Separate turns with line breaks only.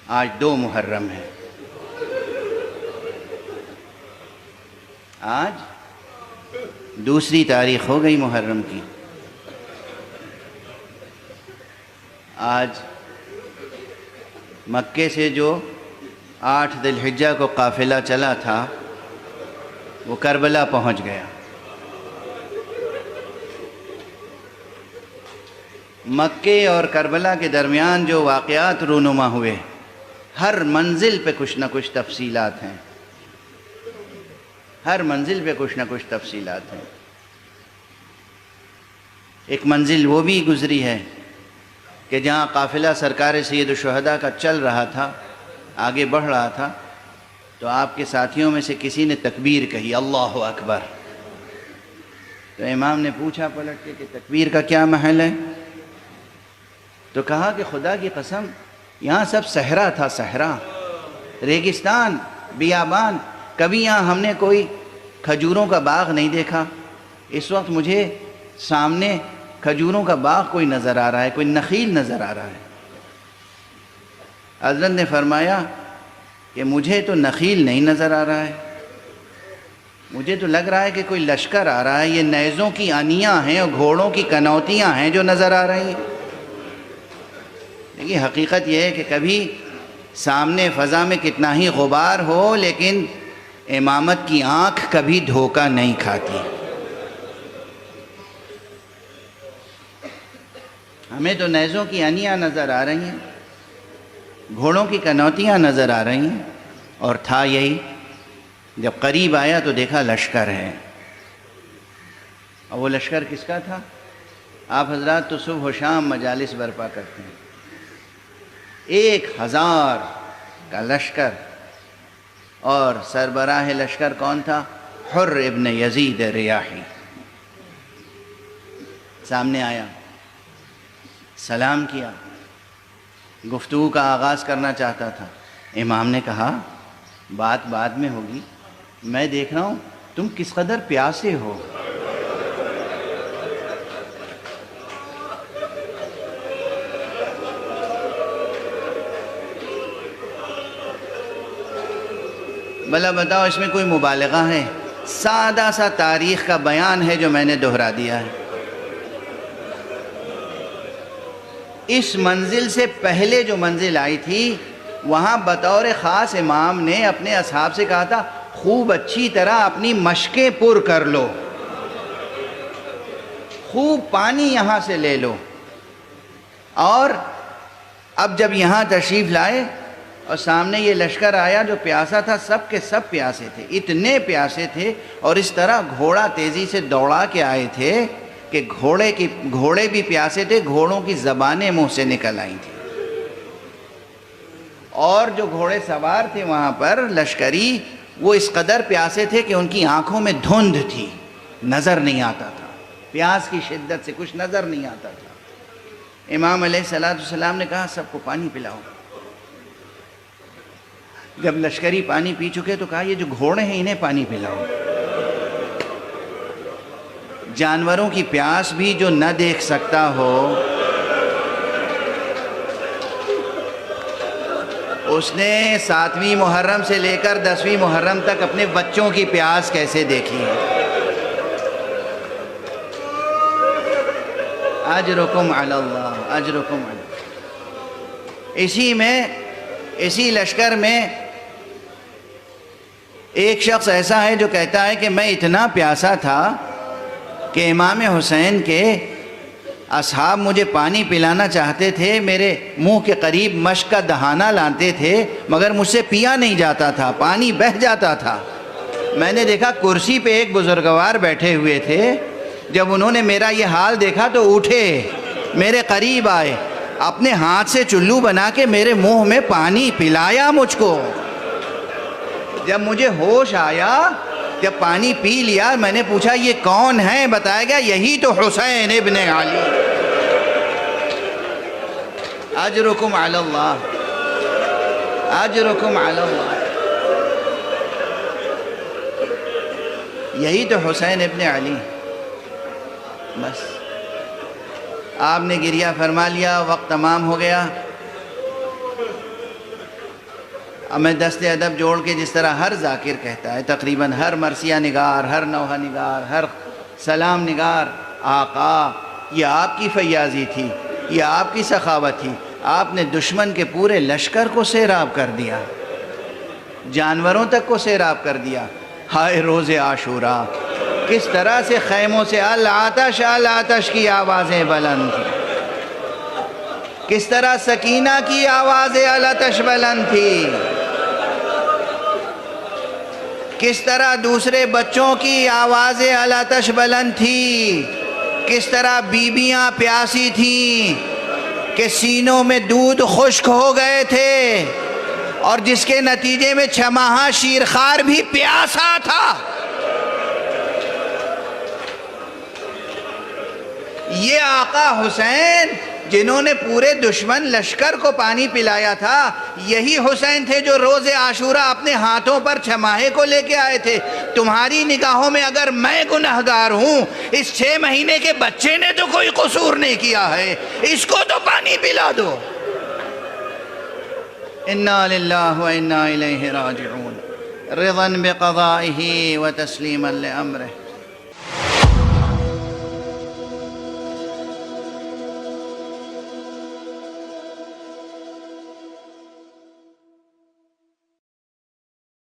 آج 2 محرم ہے، آج دوسری تاریخ ہو گئی محرم کی۔ آج مکے سے جو 8 ذی الحجہ کو قافلہ چلا تھا وہ کربلا پہنچ گیا۔ مکے اور کربلا کے درمیان جو واقعات رونما ہوئے، ہر منزل پہ کچھ نہ کچھ تفصیلات ہیں، ہر منزل پہ کچھ نہ کچھ تفصیلات ہیں۔ ایک منزل وہ بھی گزری ہے کہ جہاں قافلہ سرکار سید الشہداء کا چل رہا تھا، آگے بڑھ رہا تھا، تو آپ کے ساتھیوں میں سے کسی نے تکبیر کہی، اللہ اکبر۔ تو امام نے پوچھا پلٹ کے کہ تکبیر کا کیا محل ہے؟ تو کہا کہ خدا کی قسم یہاں سب صحرا تھا، صحرا، ریگستان، بیابان، کبھی یہاں ہم نے کوئی کھجوروں کا باغ نہیں دیکھا۔ اس وقت مجھے سامنے کھجوروں کا باغ کوئی نظر آ رہا ہے، کوئی نخیل نظر آ رہا ہے۔ حضرت نے فرمایا کہ مجھے تو نخیل نہیں نظر آ رہا ہے، مجھے تو لگ رہا ہے کہ کوئی لشکر آ رہا ہے، یہ نیزوں کی انیاں ہیں اور گھوڑوں کی کنوتیاں ہیں جو نظر آ رہی ہیں۔ دیکھیے حقیقت یہ ہے کہ کبھی سامنے فضا میں کتنا ہی غبار ہو لیکن امامت کی آنکھ کبھی دھوکہ نہیں کھاتی۔ ہمیں تو نیزوں کی انیاں نظر آ رہی ہیں، گھوڑوں کی کنوتیاں نظر آ رہی ہیں، اور تھا یہی۔ جب قریب آیا تو دیکھا لشکر ہے، اور وہ لشکر کس کا تھا؟ آپ حضرات تو صبح و شام مجالس برپا کرتے ہیں، 1000 کا لشکر، اور سربراہ لشکر کون تھا؟ حر ابن یزید ریاحی۔ سامنے آیا، سلام کیا، گفتگو کا آغاز کرنا چاہتا تھا۔ امام نے کہا بات بعد میں ہوگی، میں دیکھ رہا ہوں تم کس قدر پیاسے ہو۔ بھلا بتاؤ اس میں کوئی مبالغہ ہے؟ سادہ سا تاریخ کا بیان ہے جو میں نے دہرا دیا ہے۔ اس منزل سے پہلے جو منزل آئی تھی وہاں بطور خاص امام نے اپنے اصحاب سے کہا تھا خوب اچھی طرح اپنی مشقیں پر کر لو، خوب پانی یہاں سے لے لو۔ اور اب جب یہاں تشریف لائے اور سامنے یہ لشکر آیا جو پیاسا تھا، سب کے سب پیاسے تھے، اتنے پیاسے تھے، اور اس طرح گھوڑا تیزی سے دوڑا کے آئے تھے کہ گھوڑے بھی پیاسے تھے، گھوڑوں کی زبانیں منہ سے نکل آئی تھیں۔ اور جو گھوڑے سوار تھے وہاں پر لشکری، وہ اس قدر پیاسے تھے کہ ان کی آنکھوں میں دھند تھی، نظر نہیں آتا تھا، پیاس کی شدت سے کچھ نظر نہیں آتا تھا۔ امام علیہ السلام نے کہا سب کو پانی پلاؤ۔ جب لشکری پانی پی چکے تو کہا یہ جو گھوڑے ہیں انہیں پانی پلاؤ۔ جانوروں کی پیاس بھی جو نہ دیکھ سکتا ہو اس نے 7ویں محرم سے لے کر 10ویں محرم تک اپنے بچوں کی پیاس کیسے دیکھی ہے۔ اجرکم علی اللہ، اجرکم علی اللہ۔ اسی لشکر میں ایک شخص ایسا ہے جو کہتا ہے کہ میں اتنا پیاسا تھا کہ امام حسین کے اصحاب مجھے پانی پلانا چاہتے تھے، میرے منہ کے قریب مشک کا دہانہ لاتے تھے، مگر مجھ سے پیا نہیں جاتا تھا، پانی بہہ جاتا تھا۔ میں نے دیکھا کرسی پہ ایک بزرگوار بیٹھے ہوئے تھے، جب انہوں نے میرا یہ حال دیکھا تو اٹھے، میرے قریب آئے، اپنے ہاتھ سے چلو بنا کے میرے منہ میں پانی پلایا مجھ کو۔ جب مجھے ہوش آیا، جب پانی پی لیا، میں نے پوچھا یہ کون ہے؟ بتایا گیا یہی تو حسین ابن علی۔ اجرکم علی اللہ، اجرکم علی اللہ۔ یہی تو حسین ابن علی۔ بس آپ نے گریہ فرما لیا، وقت تمام ہو گیا۔ اب میں دست ادب جوڑ کے جس طرح ہر ذاکر کہتا ہے، تقریباً ہر مرثیہ نگار، ہر نوحہ نگار، ہر سلام نگار، آقا یہ آپ کی فیاضی تھی، یہ آپ کی سخاوت تھی، آپ نے دشمن کے پورے لشکر کو سیراب کر دیا، جانوروں تک کو سیراب کر دیا۔ ہائے روز عاشوراء، کس طرح سے خیموں سے العطش العطش کی آوازیں بلند تھیں، کس طرح سکینہ کی آوازیں العطش بلند تھی، کس طرح دوسرے بچوں کی آوازیں العطش بلند تھی، کس طرح بیویاں پیاسی تھیں کہ سینوں میں دودھ خشک ہو گئے تھے، اور جس کے نتیجے میں 6 ماہہ شیرخوار بھی پیاسا تھا۔ یہ آقا حسین جنہوں نے پورے دشمن لشکر کو پانی پلایا تھا، یہی حسین تھے جو روز عاشوراء اپنے ہاتھوں پر 6 ماہے کو لے کے آئے تھے۔ تمہاری نگاہوں میں اگر میں گنہگار ہوں، اس 6 مہینے کے بچے نے تو کوئی قصور نہیں کیا ہے، اس کو تو پانی پلا دو۔ انا للہ و انا الیہ راجعون، رضا بقضائہ و تسلیما لامرہ۔